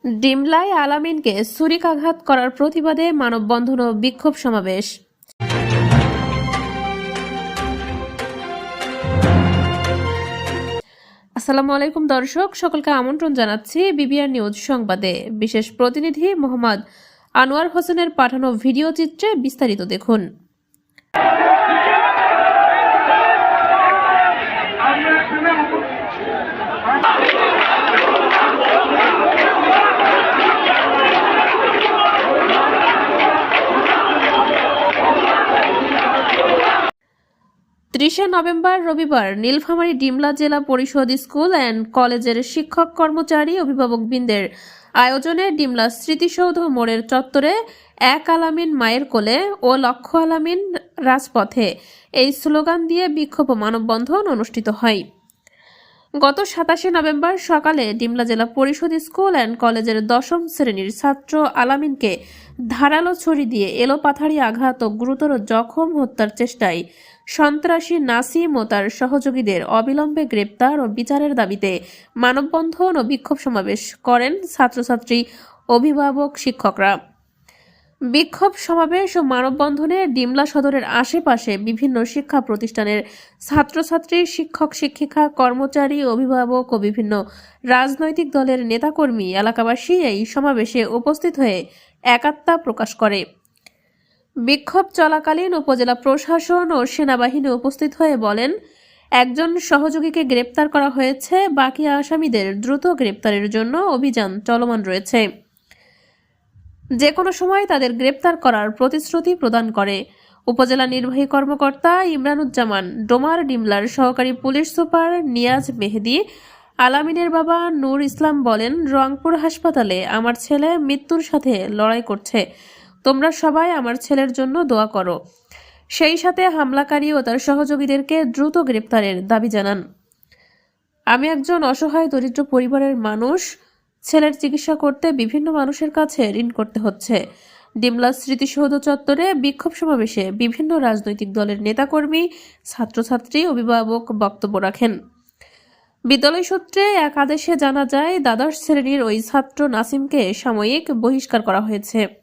ডিমলায় আলামিনকে ছুরিকাঘাত করার প্রতিবাদে মানববন্ধন ও বিক্ষোভ সমাবেশ। আসসালামু আলাইকুম দর্শক, সকলকে আমন্ত্রণ জানাচ্ছি বিবিআর নিউজ সংবাদে। বিশেষ প্রতিনিধি মোহাম্মদ আনোয়ার হোসেনের পাঠানো ভিডিও চিত্রে বিস্তারিত দেখুন। 30 নভেম্বর রবিবার নীলফামারী ডিমলা জেলা পরিষদ স্কুল অ্যান্ড কলেজের শিক্ষক কর্মচারী অভিভাবকবৃন্দের আয়োজনে ডিমলা স্মৃতিসৌধ মোড়ের চত্বরে এক আলামিন মায়ের কোলে ও লক্ষ আলামিন রাজপথে এই স্লোগান দিয়ে বিক্ষোভ ও মানববন্ধন অনুষ্ঠিত হয়। গত 27 নভেম্বর সকালে ডিমলা জেলা পরিষদ স্কুল অ্যান্ড কলেজের 10ম শ্রেণীর ছাত্র আলামিনকে ধারালো ছুরি দিয়ে এলোপাথাড়ি আঘাত ও গুরুতর জখম হত্যার চেষ্টায় সন্ত্রাসী নাসিম ও তার সহযোগীদের অবিলম্বে গ্রেপ্তার ও বিচারের দাবিতে মানববন্ধন ও বিক্ষোভ সমাবেশ করেন ছাত্রছাত্রী, অভিভাবক, শিক্ষকরা। বিক্ষোভ সমাবেশ ও মানববন্ধনে ডিমলা সদরের আশেপাশে বিভিন্ন শিক্ষা প্রতিষ্ঠানের ছাত্রছাত্রী, শিক্ষক শিক্ষিকা, কর্মচারী, অভিভাবক ও বিভিন্ন রাজনৈতিক দলের নেতাকর্মী, এলাকাবাসী এই সমাবেশে উপস্থিত হয়ে একাত্মতা প্রকাশ করে। বিক্ষোভ চলাকালীন উপজেলা প্রশাসন ও সেনাবাহিনী উপস্থিত হয়ে বলেন, একজন সহযোগীকে গ্রেপ্তার করা হয়েছে, বাকি আসামিদের দ্রুত গ্রেপ্তারের জন্য অভিযান চলমান রয়েছে। যে কোনো সময় তাদের গ্রেপ্তার করার প্রতিশ্রুতি প্রদান করে। উপজেলা নির্বাহী কর্মকর্তা ইমরানুজ্জামান ডোমার, ডিমলার সহকারী পুলিশ সুপার নিয়াজ মেহেদি, আলামিনের বাবা নূর ইসলাম বলেন, রংপুর হাসপাতালে আমার ছেলে মৃত্যুর সাথে লড়াই করছে, তোমরা সবাই আমার ছেলের জন্য দোয়া করো। সেই সাথে হামলাকারী ও তার সহযোগীদেরকে দ্রুত গ্রেপ্তারের দাবি জানান। আমি একজন অসহায় দরিদ্র পরিবারের মানুষ, ছেলের চিকিৎসা করতে বিভিন্ন মানুষের কাছে ঋণ করতে হচ্ছে। ডিমলা স্মৃতিসৌধ চত্বরে বিক্ষোভ সমাবেশে বিভিন্ন রাজনৈতিক দলের নেতাকর্মী, ছাত্রছাত্রী, অভিভাবক বক্তব্য রাখেন। বিদ্যালয় সূত্রে এক আদেশে জানা যায়, দ্বাদশ শ্রেণীর ওই ছাত্র নাসিমকে সাময়িক বহিষ্কার করা হয়েছে।